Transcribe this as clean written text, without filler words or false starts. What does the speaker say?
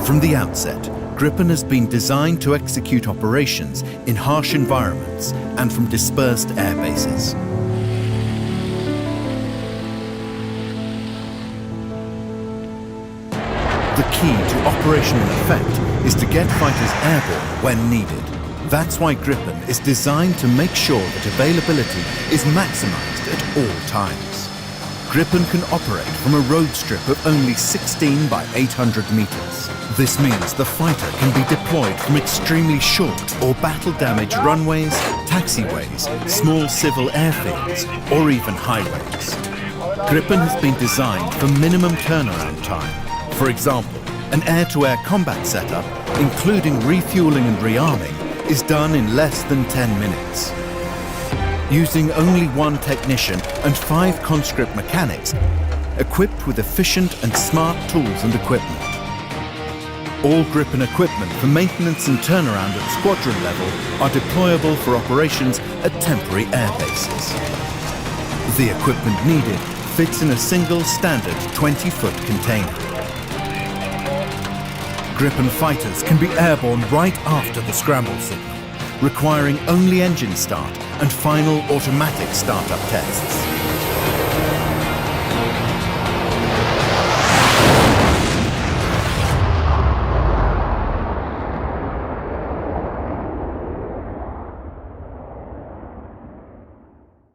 From the outset, Gripen has been designed to execute operations in harsh environments and from dispersed air bases. The key to operational effect is to get fighters airborne when needed. That's why Gripen is designed to make sure that availability is maximized at all times. Gripen can operate from a road strip of only 16 by 800 meters. This means the fighter can be deployed from extremely short or battle-damaged runways, taxiways, small civil airfields, or even highways. Gripen has been designed for minimum turnaround time. For example, an air-to-air combat setup, including refueling and rearming, is done in less than 10 minutes. Using only one technician and 5 conscript mechanics, equipped with efficient and smart tools and equipment. All Gripen equipment for maintenance and turnaround at squadron level are deployable for operations at temporary air bases. The equipment needed fits in a single standard 20-foot container. Gripen fighters can be airborne right after the scramble signal, requiring only engine start and final automatic startup tests.